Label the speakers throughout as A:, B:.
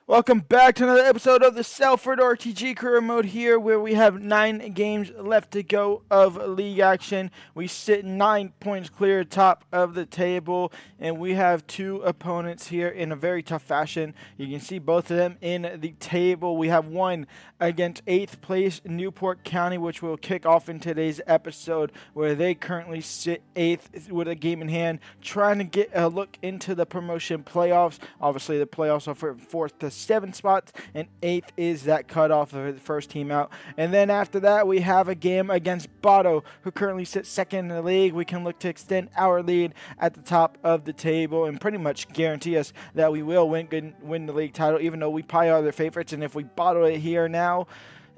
A: Welcome back to another episode of the Salford RTG Career Mode here, where we have 9 games left to go of league action. We sit 9 points clear top of the table, and we have 2 opponents here in a very tough fashion. You can see both of them in the table. We have one against 8th place Newport County, which will kick off in today's episode, where they currently sit 8th with a game in hand, trying to get a look into the promotion playoffs. Obviously, the playoffs are from 4th to 7 spots, and 8th is that cutoff of the first team out. And then after that, we have a game against Botto, who currently sits 2nd in the league. We can look to extend our lead at the top of the table and pretty much guarantee us that we will win the league title, even though we probably are their favorites. And if we bottle it here now,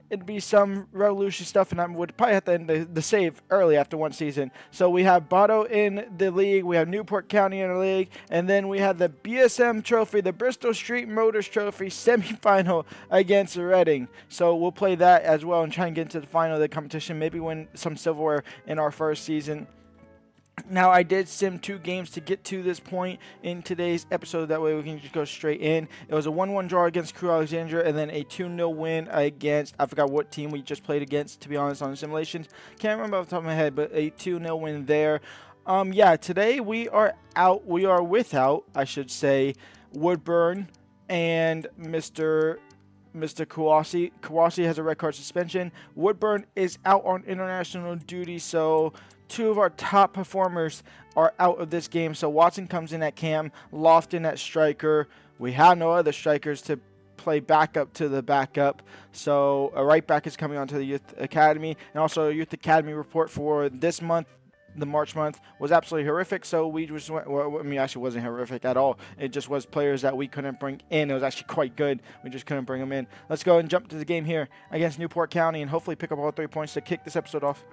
A: it'd be some revolution stuff, and I would probably have to end the save early after one season. So we have Botto in the league, we have Newport County in the league, and then we have the BSM Trophy, the Bristol Street Motors Trophy semifinal against Reading. So we'll play that as well and try and get into the final of the competition, maybe win some silverware in our first season. Now, I did sim 2 games to get to this point in today's episode. That way we can just go straight in. It was a 1-1 draw against Crew Alexandria, and then a 2-0 win against, I forgot what team we just played against, to be honest, on the simulations. Can't remember off the top of my head, but a 2-0 win there. Yeah, today we are without, I should say, Woodburn and Mr. Kawasi. Kawasi has a red card suspension. Woodburn is out on international duty, so 2 of our top performers are out of this game. So Watson comes in at cam, Lofton at striker. We have no other strikers to play backup to the backup. So a right back is coming onto the Youth Academy. And also a Youth Academy report for this month, the March month, was absolutely horrific. So we just went, well, I mean, actually wasn't horrific at all. It just was players that we couldn't bring in. It was actually quite good. We just couldn't bring them in. Let's go and jump to the game here against Newport County and hopefully pick up all 3 points to kick this episode off.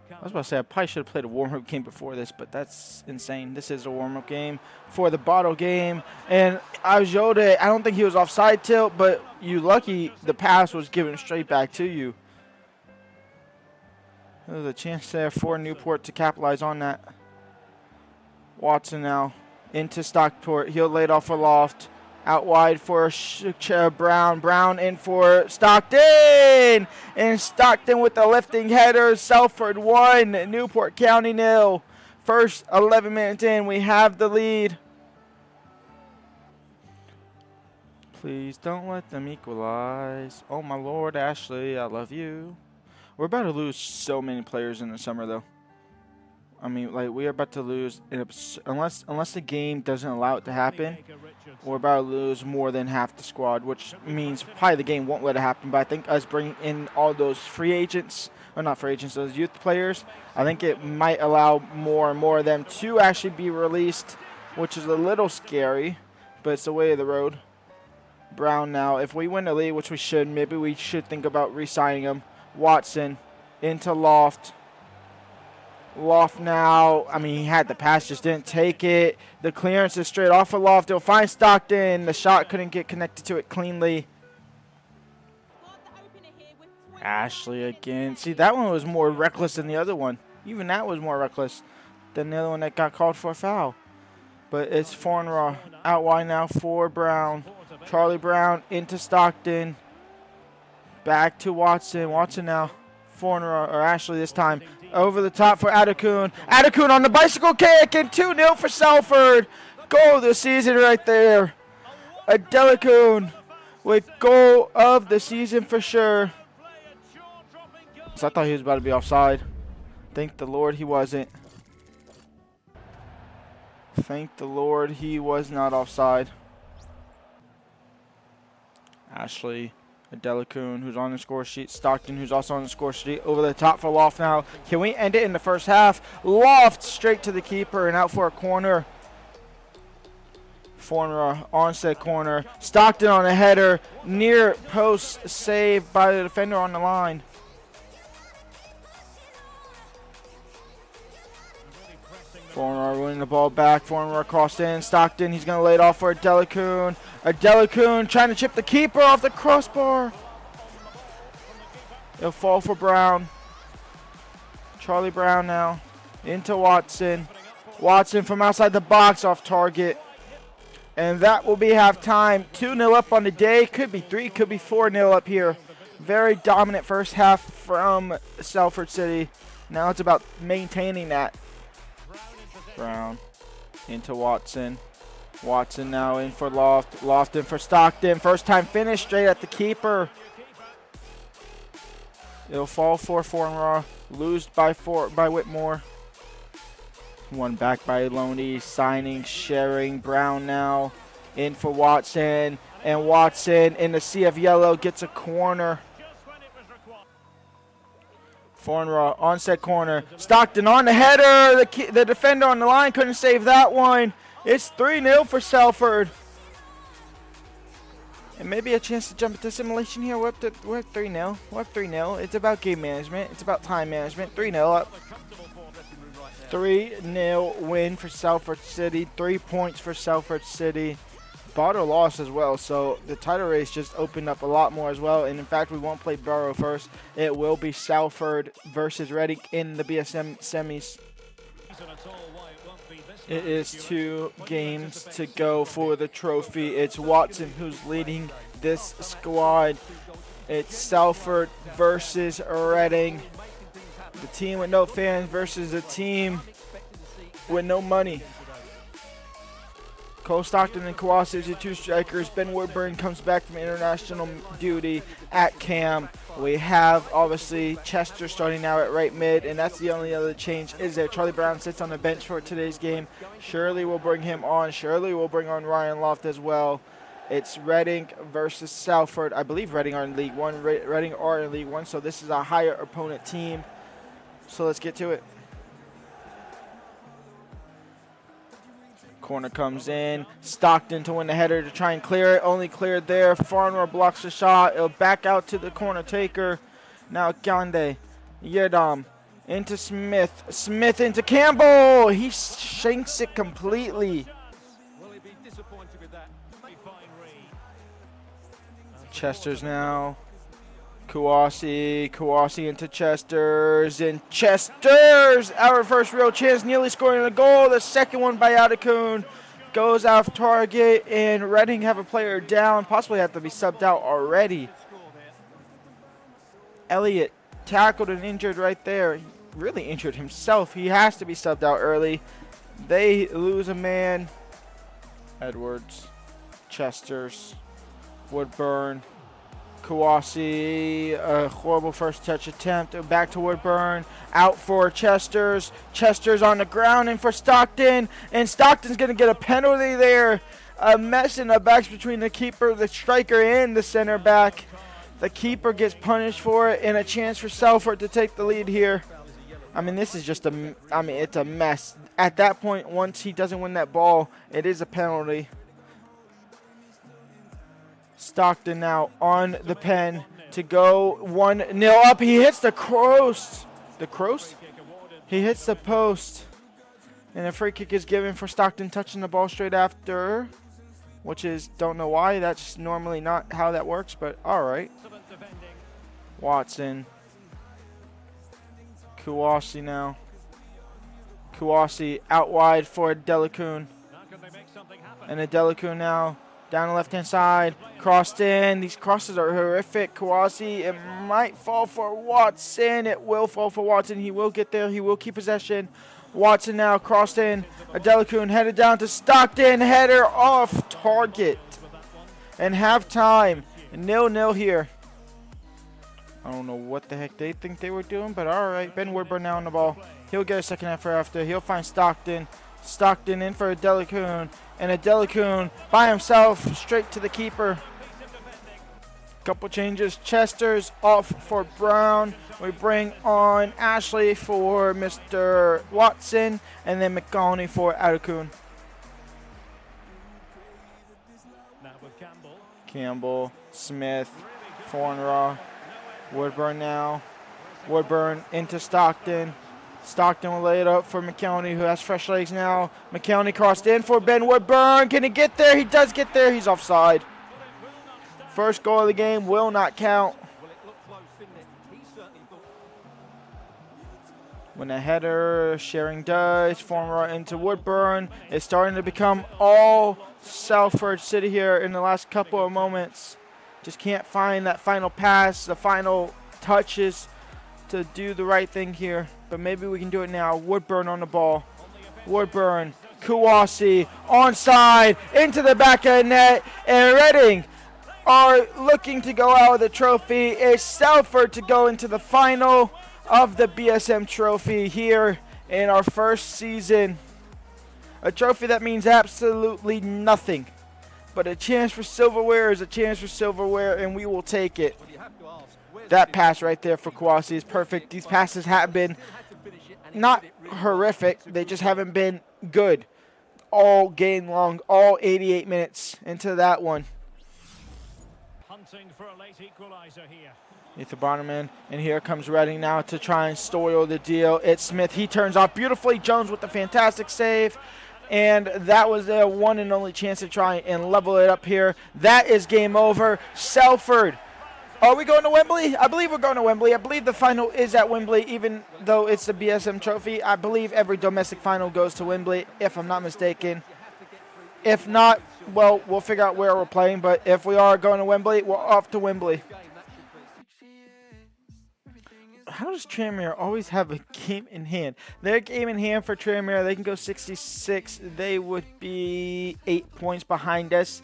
A: I was about to say I probably should have played a warm-up game before this, but that's insane. This is a warm-up game for the Bottle game. And Ajode, I don't think he was offside tilt, but you lucky the pass was given straight back to you. There's a chance there for Newport to capitalize on that. Watson now into Stockport. He'll lay it off for Loft. Out wide for Brown. Brown in for Stockton. And Stockton with the lifting header. Salford 1, Newport County 0. First 11 minutes in, we have the lead. Please don't let them equalize. Oh, my Lord, Ashley, I love you. We're about to lose so many players in the summer, though. I mean, like, we are about to lose, unless the game doesn't allow it to happen, we're about to lose more than half the squad, which means probably the game won't let it happen. But I think us bringing in all those free agents, or not free agents, those youth players, I think it might allow more and more of them to actually be released, which is a little scary, but it's the way of the road. Brown now, if we win the league, which we should, maybe we should think about re-signing him. Watson into Loft. Loft now, I mean, he had the pass, just didn't take it. The clearance is straight off of Loft. He'll find Stockton. The shot couldn't get connected to it cleanly. Ashley again. See, that one was more reckless than the other one. Even that was more reckless than the other one that got called for a foul. But it's Fornra out wide now for Brown. Charlie Brown into Stockton. Back to Watson. Watson now. Fornra, or Ashley this time. Over the top for Adekun. Adekun on the bicycle kick, and 2-0 for Salford. Goal of the season right there. Adekun with goal of the season for sure. So I thought he was about to be offside. Thank the Lord he wasn't. Thank the Lord he was not offside. Ashley. Adelakun, who's on the score sheet. Stockton, who's also on the score sheet. Over the top for Loft now. Can we end it in the first half? Loft straight to the keeper and out for a corner. Fornra on set corner. Stockton on a header. Near post saved by the defender on the line. Fornra winning the ball back. Fornra crossed in. Stockton, he's going to lay it off for Adelakun. Adelakun trying to chip the keeper off the crossbar. It'll fall for Brown. Charlie Brown now into Watson. Watson from outside the box off target. And that will be halftime. 2-0 up on the day. Could be 3, could be 4-0 up here. Very dominant first half from Salford City. Now it's about maintaining that. Brown into Watson. Watson now in for Loft. Loft in for Stockton. First time finish straight at the keeper. It'll fall for Fornraw. Loosed by Whitmore. One back by Loney. Signing, sharing. Brown now in for Watson. And Watson in the sea of yellow gets a corner. Fornraw onset corner. Stockton on the header. The defender on the line couldn't save that one. It's 3-0 for Salford. And maybe a chance to jump into simulation here. We're at 3-0. We're at 3-0. It's about game management. It's about time management. 3-0 up. 3-0 win for Salford City. 3 points for Salford City. Bottle loss as well, so the title race just opened up a lot more as well. And in fact, we won't play Borough first. It will be Salford versus Reading in the BSM semis. It is 2 games to go for the trophy. It's Watson who's leading this squad. It's Salford versus Reading. The team with no fans versus a team with no money. Cole Stockton and Kawasi are 2 strikers. Ben Woodburn comes back from international duty at Cam. We have, obviously, Chester starting now at right mid, and that's the only other change is there. Charlie Brown sits on the bench for today's game. Shirley will bring him on. Shirley will bring on Ryan Loft as well. It's Reading versus Salford. I believe Reading are in League 1. Reading are in League 1, so this is a higher opponent team. So let's get to it. Corner comes in. Stockton to win the header to try and clear it. Only cleared there. Farmer blocks the shot. It'll back out to the corner taker. Now Gande. Yedam. Into Smith. Smith into Campbell. He shanks it completely. Chester's now. Kawasi into Chester's, and Chester's, our first real chance, nearly scoring a goal. The second one by Adekun goes off target, and Reading have a player down, possibly have to be subbed out already. Elliott tackled and injured right there. He really injured himself. He has to be subbed out early. They lose a man. Edwards, Chester's, Woodburn. Kawasi, a horrible first touch attempt. Back to Woodburn. Out for Chester's. Chester's on the ground and for Stockton. And Stockton's going to get a penalty there. A mess in the backs between the keeper, the striker, and the center back. The keeper gets punished for it, and a chance for Salford to take the lead here. I mean, this is just it's a mess. At that point, once he doesn't win that ball, it is a penalty. Stockton now on the pen to go 1-0 up. He hits the post. He hits the post. And a free kick is given for Stockton touching the ball straight after, which is, don't know why. That's normally not how that works, but all right. Watson. Kawasi now. Kawasi out wide for Delacune. And Delacune now. Down the left-hand side, crossed in. These crosses are horrific. Kawasi, it might fall for Watson. It will fall for Watson. He will get there. He will keep possession. Watson now crossed in. Adelakun headed down to Stockton. Header off target. And halftime, 0-0 here. I don't know what the heck they think they were doing, but all right. Ben Woodburn now on the ball. He'll get a second half after. He'll find Stockton. Stockton in for Adelakun. And Adelakun by himself straight to the keeper. Couple changes. Chester's off for Brown. We bring on Ashley for Mr. Watson. And then McConney for Adelakun. Campbell, Smith, Fornraw, Woodburn now. Woodburn into Stockton. Stockton will lay it up for McKelney, who has fresh legs now. McKelney crossed in for Ben Woodburn. Can he get there? He does get there. He's offside. First goal of the game will not count. When a header, sharing does. Former into Woodburn. It's starting to become all Salford City here in the last couple of moments. Just can't find that final pass, the final touches to do the right thing here. But maybe we can do it now. Woodburn on the ball. Woodburn, Kawasi, onside, into the back of the net, and Reading are looking to go out with the trophy. It's Salford to go into the final of the BSM trophy here in our first season. A trophy that means absolutely nothing. But a chance for silverware is a chance for silverware, and we will take it. That pass right there for Kawasi is perfect. These passes have been not horrific. They just haven't been good all game long, all 88 minutes into that one. Hunting for a late equalizer here. Ethan Bonnerman, and here comes Reading now to try and spoil the deal. It's Smith. He turns off beautifully. Jones with the fantastic save. And that was their one and only chance to try and level it up here. That is game over. Salford. Are we going to Wembley? I believe we're going to Wembley. I believe the final is at Wembley, even though it's the BSM trophy. I believe every domestic final goes to Wembley, if I'm not mistaken. If not, well, we'll figure out where we're playing. But if we are going to Wembley, we're off to Wembley. How does Tranmere always have a game in hand? Their game in hand for Tranmere, they can go 66. They would be 8 points behind us.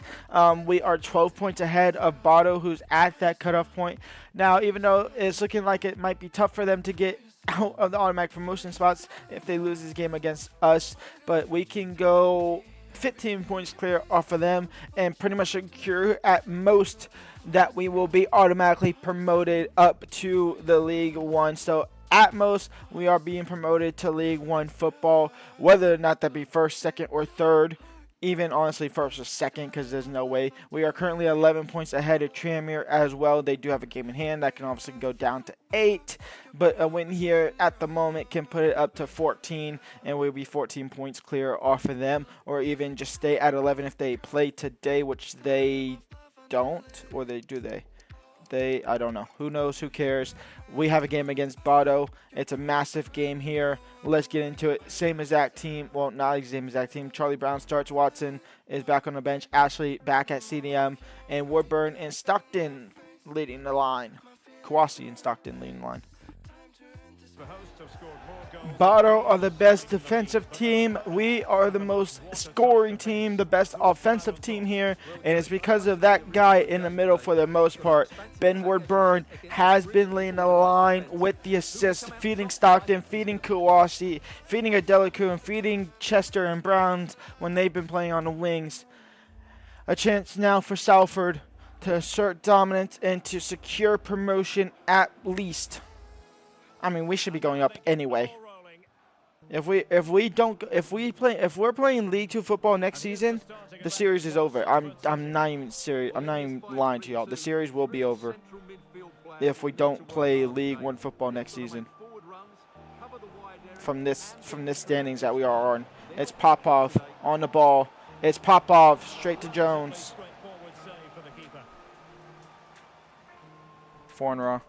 A: We are 12 points ahead of Bodo, who's at that cutoff point. Now, even though it's looking like it might be tough for them to get out of the automatic promotion spots if they lose this game against us, but we can go 15 points clear off of them and pretty much secure at most that we will be automatically promoted up to the League One. So at most, we are being promoted to League One football, whether or not that be first, second, or third. Even honestly, first or second, because there's no way. We are currently 11 points ahead of Tranmere as well. They do have a game in hand that can obviously go down to 8, but a win here at the moment can put it up to 14, and we'll be 14 points clear off of them, or even just stay at 11 if they play today, which they don't, or do they? I don't know. Who knows? Who cares? We have a game against Bodo. It's a massive game here. Let's get into it. Same exact team. Well, not the same exact team. Charlie Brown starts. Watson is back on the bench. Ashley back at CDM. And Woodburn and Stockton leading the line. Kawasi and Stockton leading the line. Bodo are the best defensive team. We are the most scoring team, the best offensive team here, and it's because of that guy in the middle for the most part. Ben Woodburn has been leading the line with the assist, feeding Stockton, feeding Kawasi, feeding Adelicu, and feeding Chester and Browns when they've been playing on the wings. A chance now for Salford to assert dominance and to secure promotion at least. I mean, we should be going up anyway. If we're playing League 2 football next season, the series is over. I'm not even serious. I'm not even lying to y'all. The series will be over if we don't play League 1 football next season. From this standings that we are on, it's Popov on the ball. It's Popov straight to Jones. Fornera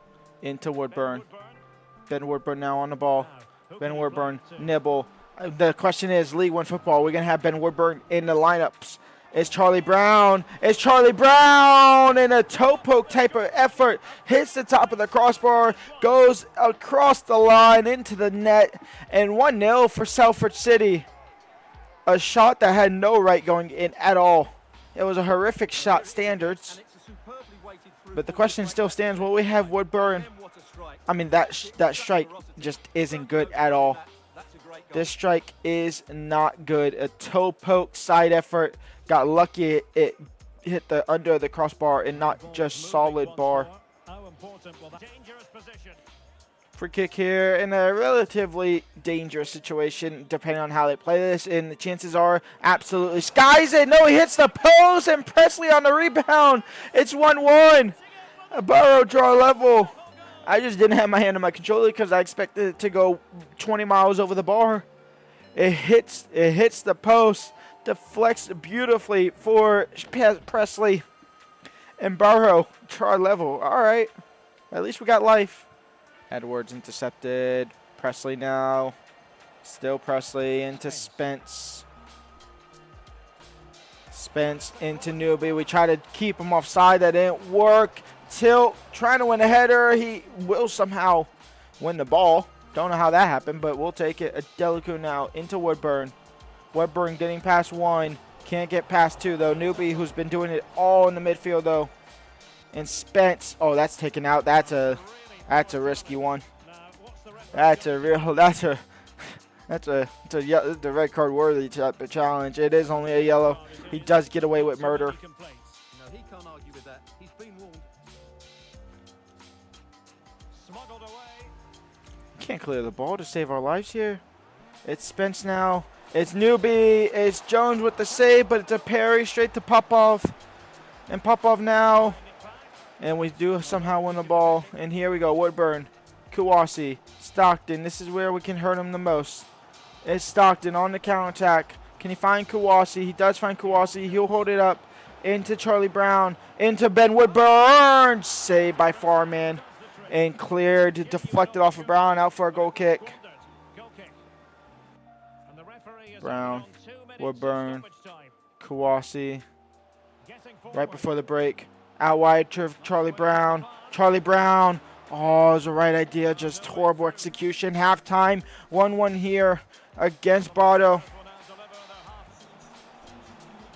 A: into Woodburn. Ben Woodburn now on the ball. Ben Woodburn, nibble. The question is, League 1 football, we're going to have Ben Woodburn in the lineups. It's Charlie Brown. It's Charlie Brown in a toe poke type of effort. Hits the top of the crossbar, goes across the line into the net, and 1-0 for Salford City. A shot that had no right going in at all. It was a horrific shot standards. But the question still stands, will we have Woodburn? I mean, that strike just isn't good at all. This strike is not good. A toe poke side effort. Got lucky it hit the under the crossbar and not just solid bar. Free kick here in a relatively dangerous situation, depending on how they play this. And the chances are absolutely skies it. No, he hits the post and Presley on the rebound. It's 1-1. A Burrow draw level. I just didn't have my hand on my controller because I expected it to go 20 miles over the bar. It hits the post, deflects beautifully for Presley. And Burrow, draw level. All right. At least we got life. Edwards intercepted. Presley now. Still Presley into Spence. Spence into Newbie. We try to keep him offside. That didn't work. Tilt trying to win a header. He will somehow win the ball. Don't know how that happened, but we'll take it. Adelicu now into Woodburn. Woodburn getting past one. Can't get past two, though. Newbie, who's been doing it all in the midfield, though. And Spence. Oh, that's taken out. That's a risky one. That's a the red card worthy type of challenge. It is only a yellow. He does get away with murder.
B: He can't argue with that. He's been warned. Smuggled away.
A: Can't clear the ball to save our lives here. It's Spence now. It's Newbie. It's Jones with the save, but it's a parry straight to Popov. And Popov now. And we do somehow win the ball. And here we go. Woodburn. Kawasi. Stockton. This is where we can hurt him the most. It's Stockton on the counterattack. Can he find Kawasi? He does find Kawasi. He'll hold it up. Into Charlie Brown. Into Ben Woodburn. Saved by Farman. And cleared. Deflected off of Brown. Out for a goal kick. Brown. Woodburn. Kawasi. Right before the break. Out wide to Charlie Brown. Charlie Brown. Oh, it was the right idea. Just horrible execution. Halftime. 1-1 here against Botto.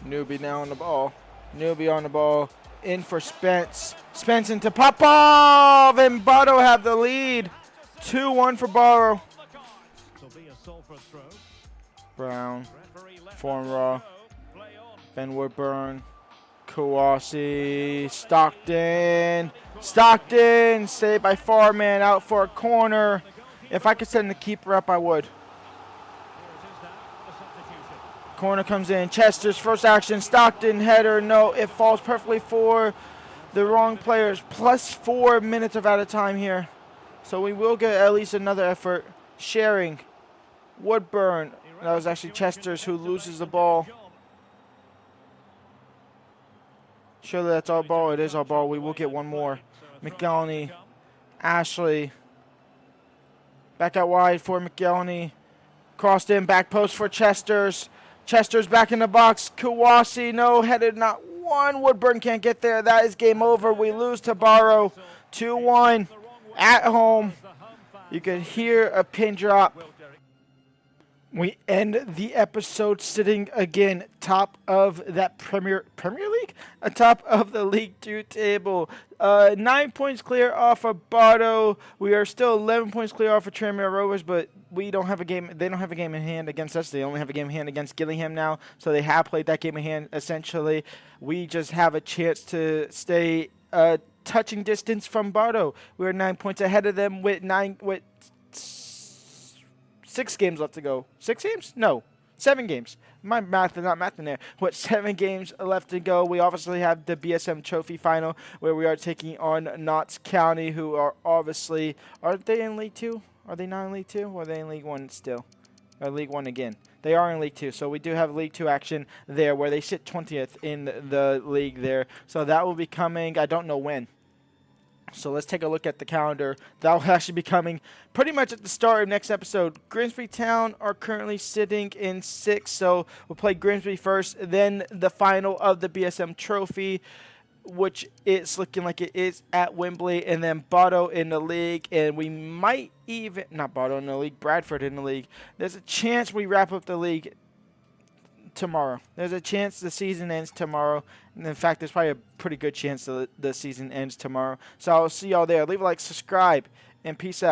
A: Newbie now on the ball. Newbie on the ball. In for Spence. Spence into Popov. And Botto have the lead. 2-1 for Botto. Brown. Formraw. Ben Woodburn. Kawasi. Stockton. Stockton. Saved by Farman. Out for a corner. If I could send the keeper up, I would. Corner comes in. Chester's first action. Stockton header. No, it falls perfectly for the wrong players. Plus 4 minutes of out of time here. So we will get at least another effort. Sharing. Woodburn. That was actually Chester's who loses the ball. Surely that's our ball. It is our ball. We will get one more. McElhenney. Ashley. Back out wide for McElhenney. Crossed in. Back post for Chester's. Chester's back in the box. Kawasi. No. Headed not one. Woodburn can't get there. That is game over. We lose to Barrow. 2-1 at home. You could hear a pin drop. We end the episode sitting again top of that Premier League, atop of the League 2 table. 9 points clear off of Botto. We are still 11 points clear off of Tranmere Rovers, but we don't have a game. They don't have a game in hand against us. They only have a game in hand against Gillingham now, so they have played that game in hand. Essentially, we just have a chance to stay touching distance from Botto. We're 9 points ahead of them with 6 games left to go. 6 games? No. 7 games. My math is not math in there. 7 games left to go. We obviously have the BSM Trophy Final where we are taking on Notts County, who are obviously... Are they in League 2? Are they not in League 2? Or are they in League 1 still? Or League 1 again? They are in League 2, so we do have League 2 action there where they sit 20th in the league there. So that will be coming, I don't know when. So let's take a look at the calendar. That will actually be coming pretty much at the start of next episode. Grimsby Town are currently sitting in 6th, so we'll play Grimsby first, then the final of the BSM Trophy, which it's looking like it is at Wembley, and then Botto in the league, and we might even, not Botto in the league, Bradford in the league. There's a chance we wrap up the league tomorrow. There's a chance the season ends tomorrow. And in fact, there's probably a pretty good chance the season ends tomorrow. So I'll see y'all there. Leave a like, subscribe, and peace out.